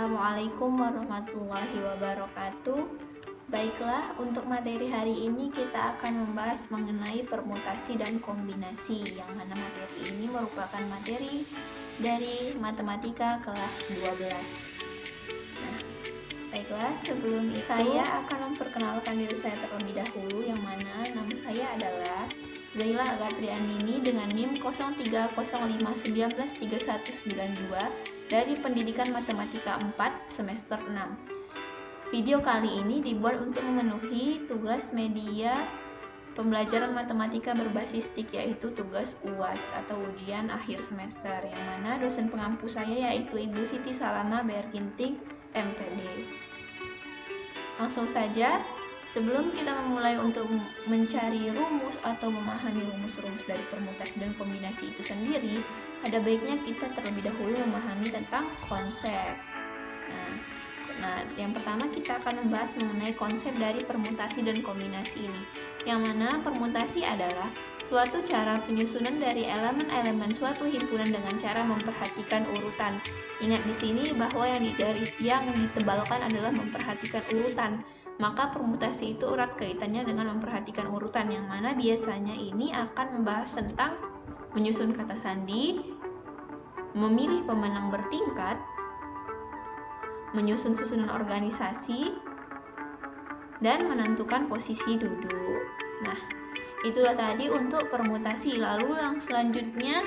Assalamualaikum warahmatullahi wabarakatuh. Baiklah, untuk materi hari ini kita akan membahas mengenai permutasi dan kombinasi, yang mana materi ini merupakan materi dari matematika kelas 12. Nah, baiklah, sebelum itu saya akan memperkenalkan diri saya terlebih dahulu, yang mana nama saya adalah Zaila Agatri Andini dengan NIM 0305193192 dari Pendidikan Matematika 4 semester 6. Video kali ini dibuat untuk memenuhi tugas media pembelajaran matematika berbasis TIK, yaitu tugas UAS atau ujian akhir semester, yang mana dosen pengampu saya yaitu Ibu Siti Salama Berginting, MPD. Langsung saja, sebelum kita memulai untuk mencari rumus atau memahami rumus-rumus dari permutasi dan kombinasi itu sendiri, ada baiknya kita terlebih dahulu memahami tentang konsep. Nah, yang pertama kita akan membahas mengenai konsep dari permutasi dan kombinasi ini, yang mana permutasi adalah suatu cara penyusunan dari elemen-elemen suatu himpunan dengan cara memperhatikan urutan. Ingat di sini bahwa yang ditebalkan adalah memperhatikan urutan. Maka permutasi itu erat kaitannya dengan memperhatikan urutan, yang mana biasanya ini akan membahas tentang menyusun kata sandi, memilih pemenang bertingkat, menyusun susunan organisasi, dan menentukan posisi duduk. Nah, itulah tadi untuk permutasi. Lalu yang selanjutnya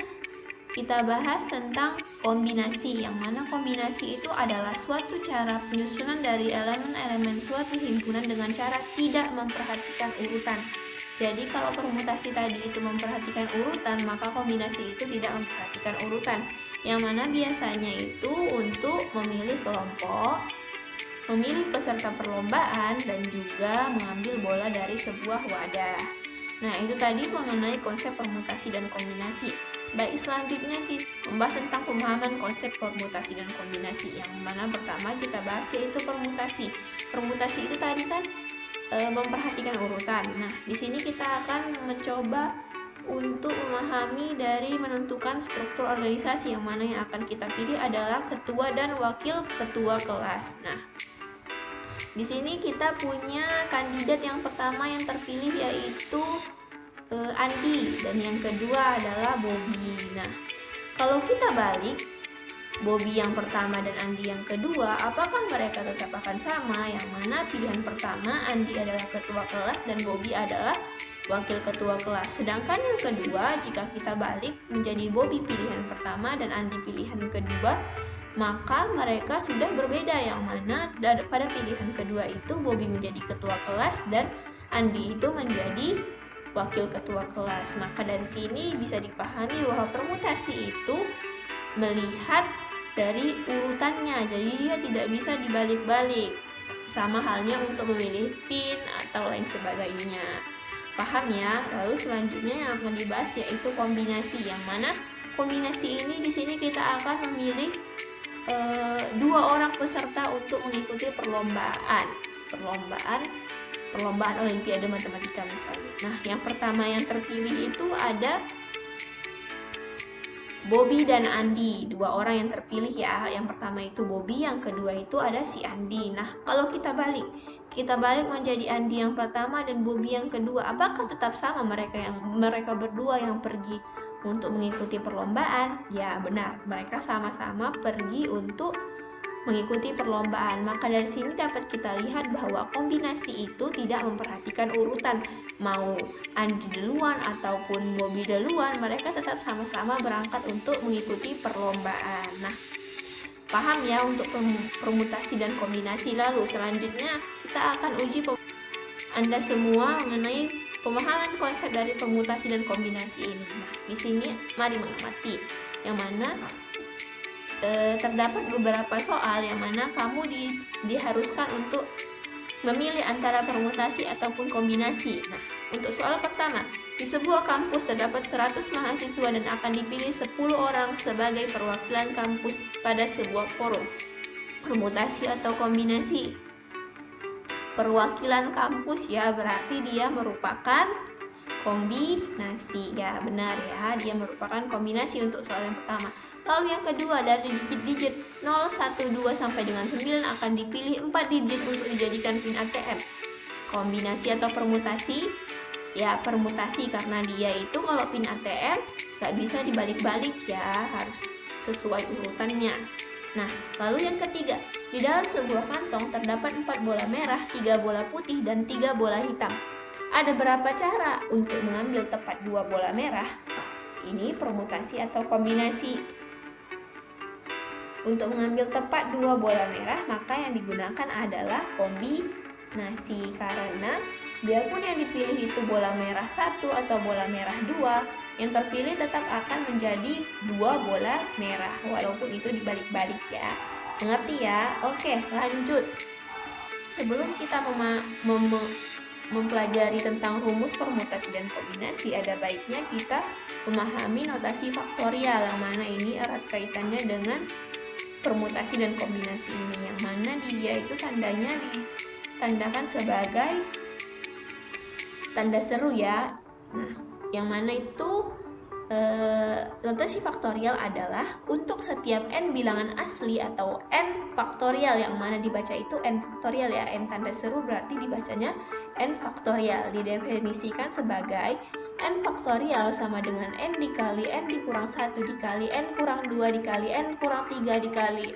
kita bahas tentang kombinasi, yang mana kombinasi itu adalah suatu cara penyusunan dari elemen-elemen suatu himpunan dengan cara tidak memperhatikan urutan. Jadi kalau permutasi tadi itu memperhatikan urutan, maka kombinasi itu tidak memperhatikan urutan, yang mana biasanya itu untuk memilih kelompok, memilih peserta perlombaan, dan juga mengambil bola dari sebuah wadah. Nah, itu tadi mengenai konsep permutasi dan kombinasi. Baik, selanjutnya kita membahas tentang pemahaman konsep permutasi dan kombinasi, yang mana pertama kita bahas yaitu permutasi. Permutasi itu tadi kan memperhatikan urutan. Nah, di sini kita akan mencoba untuk memahami dari menentukan struktur organisasi, yang mana yang akan kita pilih adalah ketua dan wakil ketua kelas. Nah, di sini kita punya kandidat yang pertama yang terpilih yaitu Andi, dan yang kedua adalah Bobby. Nah, kalau kita balik, Bobby yang pertama dan Andi yang kedua, apakah mereka tetap akan sama? Yang mana pilihan pertama Andi adalah ketua kelas dan Bobby adalah wakil ketua kelas. Sedangkan yang kedua, jika kita balik menjadi Bobby pilihan pertama dan Andi pilihan kedua, maka mereka sudah berbeda, yang mana pada pilihan kedua itu Bobby menjadi ketua kelas dan Andi itu menjadi wakil ketua kelas. Maka dari sini bisa dipahami bahwa permutasi itu melihat dari urutannya, jadi dia tidak bisa dibalik-balik. Sama halnya untuk memilih pin atau lain sebagainya. Paham ya? Lalu selanjutnya yang akan dibahas yaitu kombinasi, yang mana kombinasi ini di sini kita akan memilih dua orang peserta untuk mengikuti perlombaan Olimpiade Matematika misalnya. Nah, yang pertama yang terpilih itu ada Bobby dan Andi, dua orang yang terpilih ya. Yang pertama itu Bobby, yang kedua itu ada si Andi. Nah, kalau kita balik menjadi Andi yang pertama dan Bobby yang kedua, apakah tetap sama mereka berdua yang pergi untuk mengikuti perlombaan? Ya, benar, mereka sama-sama pergi untuk mengikuti perlombaan. Maka dari sini dapat kita lihat bahwa kombinasi itu tidak memperhatikan urutan, mau Andi duluan ataupun Bobby duluan, mereka tetap sama-sama berangkat untuk mengikuti perlombaan. Nah, paham ya untuk permutasi dan kombinasi. Lalu selanjutnya kita akan uji Anda semua mengenai pemahaman konsep dari permutasi dan kombinasi ini. Nah, di sini mari mengamati, yang mana terdapat beberapa soal yang mana kamu diharuskan untuk memilih antara permutasi ataupun kombinasi. Nah, untuk soal pertama, di sebuah kampus terdapat 100 mahasiswa dan akan dipilih 10 orang sebagai perwakilan kampus pada sebuah forum. Permutasi atau kombinasi? Perwakilan kampus ya, berarti dia merupakan kombinasi. Ya, benar ya, dia merupakan kombinasi untuk soal yang pertama. Lalu yang kedua, dari digit-digit 0, 1, 2 sampai dengan 9 akan dipilih 4 digit untuk dijadikan PIN ATM. Kombinasi atau permutasi? Ya, permutasi, karena dia itu kalau PIN ATM nggak bisa dibalik-balik ya, harus sesuai urutannya. Nah, lalu yang ketiga, di dalam sebuah kantong terdapat 4 bola merah, 3 bola putih, dan 3 bola hitam. Ada berapa cara untuk mengambil tepat 2 bola merah? Ini permutasi atau kombinasi. Untuk mengambil tepat 2 bola merah, maka yang digunakan adalah kombinasi, karena biarpun yang dipilih itu bola merah 1 atau bola merah 2, yang terpilih tetap akan menjadi 2 bola merah, walaupun itu dibalik-balik ya. Mengerti ya? Oke, lanjut. Sebelum kita mempelajari tentang rumus permutasi dan kombinasi, ada baiknya kita memahami notasi faktorial, yang mana ini erat kaitannya dengan permutasi dan kombinasi ini, yang mana dia itu tandanya ditandakan sebagai tanda seru ya. Nah, yang mana itu notasi faktorial adalah untuk setiap n bilangan asli atau n faktorial, yang mana dibaca itu n faktorial ya, n tanda seru berarti dibacanya n faktorial, didefinisikan sebagai n faktorial sama dengan n dikali n dikurang 1 dikali n kurang 2 dikali n kurang 3 dikali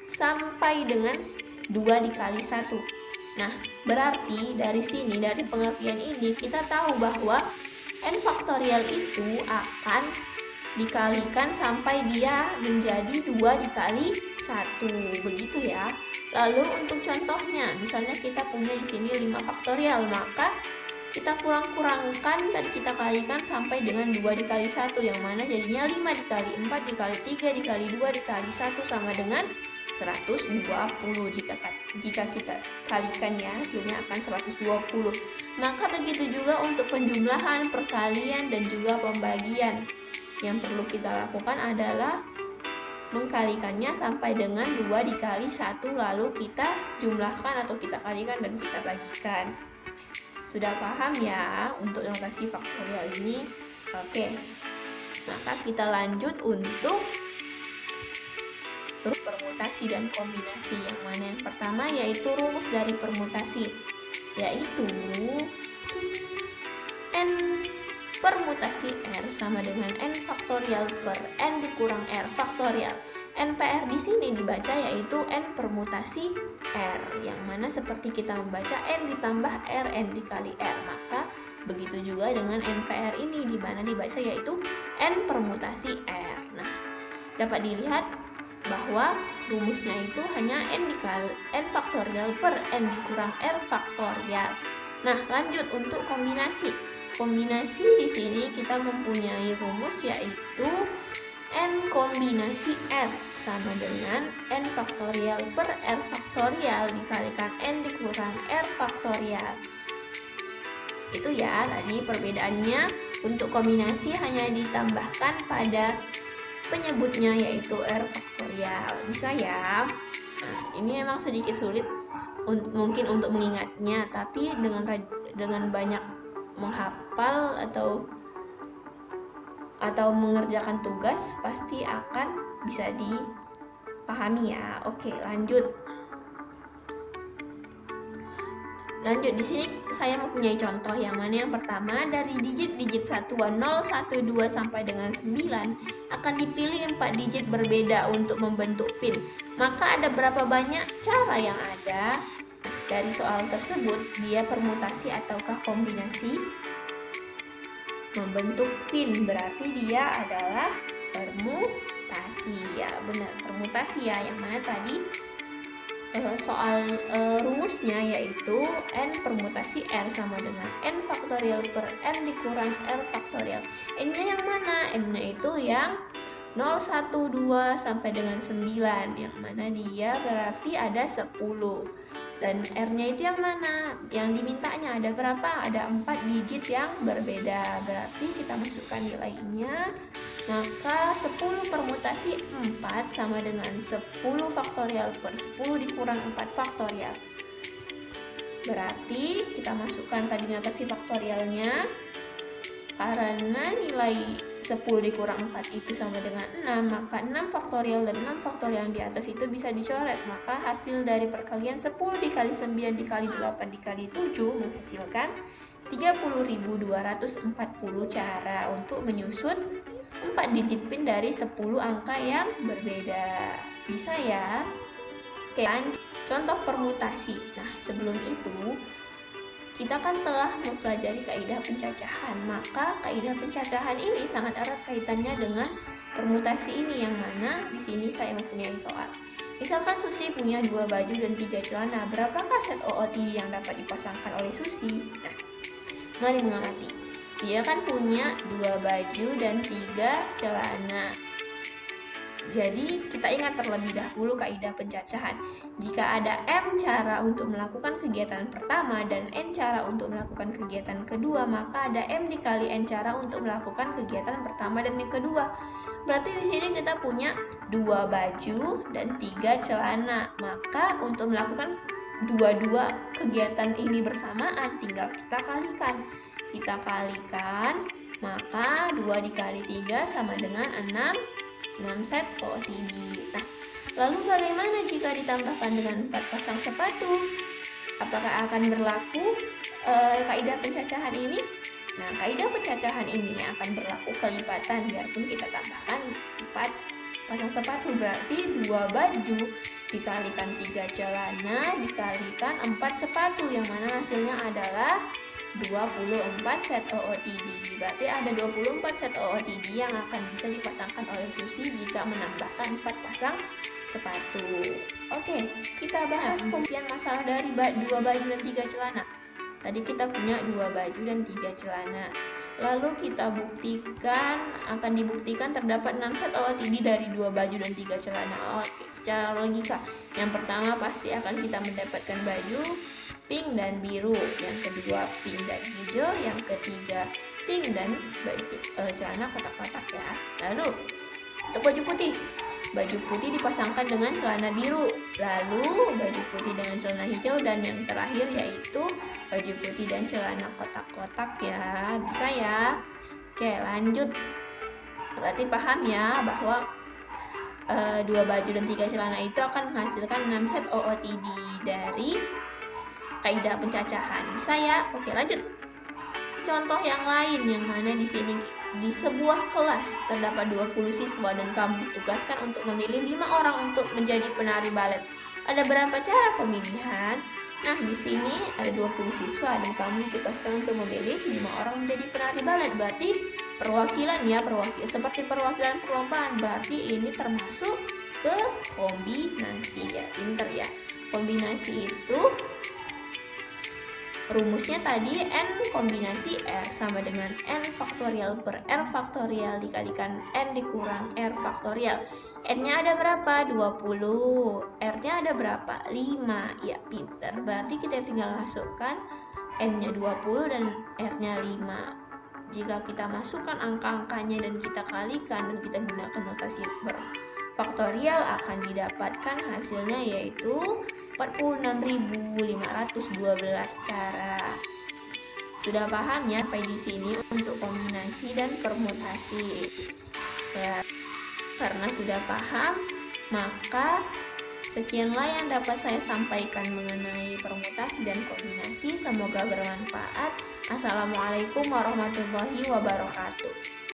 sampai dengan 2 dikali 1. Nah, berarti dari sini, dari pengertian ini, kita tahu bahwa n faktorial itu akan dikalikan sampai dia menjadi 2 dikali 1, begitu ya. Lalu untuk contohnya, misalnya kita punya di sini 5 faktorial, maka kita kurang-kurangkan dan kita kalikan sampai dengan 2 dikali 1, yang mana jadinya 5 dikali 4 dikali 3 dikali 2 dikali 1 sama dengan 120. Jika kita kalikan ya, hasilnya akan 120. Maka begitu juga untuk penjumlahan, perkalian, dan juga pembagian. Yang perlu kita lakukan adalah mengkalikannya sampai dengan 2 dikali 1, lalu kita jumlahkan atau kita kalikan dan kita bagikan. Sudah paham ya untuk notasi faktorial ini? Oke, maka kita lanjut untuk permutasi dan kombinasi, yang mana yang pertama yaitu rumus dari permutasi, yaitu n permutasi R sama dengan n faktorial per n dikurang R faktorial. NPR di sini dibaca yaitu n permutasi R, yang mana seperti kita membaca n ditambah R, n dikali R, maka begitu juga dengan NPR ini, di mana dibaca yaitu n permutasi R. Nah, dapat dilihat bahwa rumusnya itu hanya n dikali n faktorial per n dikurang R faktorial. Nah, lanjut untuk kombinasi. Kombinasi di sini kita mempunyai rumus yaitu n kombinasi R sama dengan n faktorial per R faktorial dikalikan n dikurang R faktorial. Itu ya tadi perbedaannya. Untuk kombinasi hanya ditambahkan pada penyebutnya yaitu R faktorial. Bisa ya. Nah, ini memang sedikit sulit mungkin untuk mengingatnya, tapi dengan banyak menghafal atau mengerjakan tugas pasti akan bisa dipahami ya. Oke, lanjut. Lanjut, di sini saya mempunyai contoh, yang mana yang pertama dari digit-digit satuan 0, 1, 2 sampai dengan 9 akan dipilih 4 digit berbeda untuk membentuk PIN. Maka ada berapa banyak cara yang ada? Dari soal tersebut, dia permutasi ataukah kombinasi? Membentuk PIN berarti dia adalah permutasi ya, benar, permutasi ya, yang mana tadi soal rumusnya yaitu n permutasi R sama dengan n faktorial per n dikurang R faktorial. N-nya yang mana? N-nya itu yang 0, 1, 2 sampai dengan 9, yang mana dia berarti ada 10. Dan R-nya itu yang mana? Yang dimintanya ada berapa? Ada 4 digit yang berbeda. Berarti kita masukkan nilainya. Maka 10 permutasi 4 sama dengan 10 faktorial per 10 dikurang 4 faktorial. Berarti kita masukkan tadi notasi faktorialnya. Karena nilai 10 dikurang 4 itu sama dengan 6, maka 6 faktorial dan 6 faktorial yang di atas itu bisa dicoret. Maka hasil dari perkalian 10 dikali 9 dikali 8 dikali 7 menghasilkan 30.240 cara untuk menyusun 4 digit PIN dari 10 angka yang berbeda. Bisa ya? Oke, contoh permutasi. Nah, sebelum itu kita kan telah mempelajari kaidah pencacahan, maka kaidah pencacahan ini sangat erat kaitannya dengan permutasi ini, yang mana di sini saya mempunyai soal. Misalkan Susi punya 2 baju dan 3 celana, berapakah set OOTD yang dapat dipasangkan oleh Susi? Nah, mari mengamati. Dia kan punya 2 baju dan 3 celana. Jadi kita ingat terlebih dahulu kaidah pencacahan. Jika ada M cara untuk melakukan kegiatan pertama dan N cara untuk melakukan kegiatan kedua, maka ada M dikali N cara untuk melakukan kegiatan pertama dan yang kedua. Berarti di sini kita punya 2 baju dan 3 celana. Maka untuk melakukan dua kegiatan ini bersamaan tinggal kita kalikan. Kita kalikan, maka 2 dikali 3 sama dengan 6 set OOTD. Nah, lalu bagaimana jika ditambahkan dengan 4 pasang sepatu? Apakah akan berlaku kaidah pencacahan ini? Nah, kaidah pencacahan ini akan berlaku kelipatan biarpun kita tambahkan 4 pasang sepatu. Berarti 2 baju dikalikan 3 celana dikalikan 4 sepatu, yang mana hasilnya adalah 24 set OOTD. Berarti ada 24 set OOTD yang akan bisa dipasangkan oleh Susi jika menambahkan 4 pasang sepatu. Oke, kita bahas pembuktian masalah dari 2 baju dan 3 celana. Tadi kita punya 2 baju dan 3 celana. Lalu kita buktikan, akan dibuktikan terdapat 6 set OOTD dari 2 baju dan 3 celana. Oke, secara logika, yang pertama pasti akan kita mendapatkan baju pink dan biru, yang kedua pink dan hijau, yang ketiga pink dan celana kotak-kotak ya. Lalu untuk baju putih dipasangkan dengan celana biru, lalu baju putih dengan celana hijau, dan yang terakhir yaitu baju putih dan celana kotak-kotak ya. Bisa ya? Oke, lanjut. Berarti paham ya bahwa 2 baju dan 3 celana itu akan menghasilkan 6 set OOTD dari kaidah pencacahan. Bisa ya? Oke, lanjut. Contoh yang lain, yang mana di sini di sebuah kelas terdapat 20 siswa dan kamu ditugaskan untuk memilih 5 orang untuk menjadi penari balet. Ada berapa cara pemilihan? Nah, di sini ada 20 siswa dan kamu ditugaskan untuk memilih 5 orang menjadi penari balet. Berarti perwakilan ya, seperti perwakilan perlombaan. Berarti ini termasuk ke kombinasi ya, pinter ya. Kombinasi itu rumusnya tadi N kombinasi R sama dengan N faktorial per R faktorial dikalikan N dikurang R faktorial. N-nya ada berapa? 20. R-nya ada berapa? 5. Ya, pinter. Berarti kita tinggal masukkan N-nya 20 dan R-nya 5. Jika kita masukkan angka-angkanya dan kita kalikan dan kita gunakan notasi faktorial, akan didapatkan hasilnya yaitu 46.512 cara. Sudah paham ya sampai di sini untuk kombinasi dan permutasi. Ya, karena sudah paham, maka sekianlah yang dapat saya sampaikan mengenai permutasi dan kombinasi. Semoga bermanfaat. Assalamualaikum warahmatullahi wabarakatuh.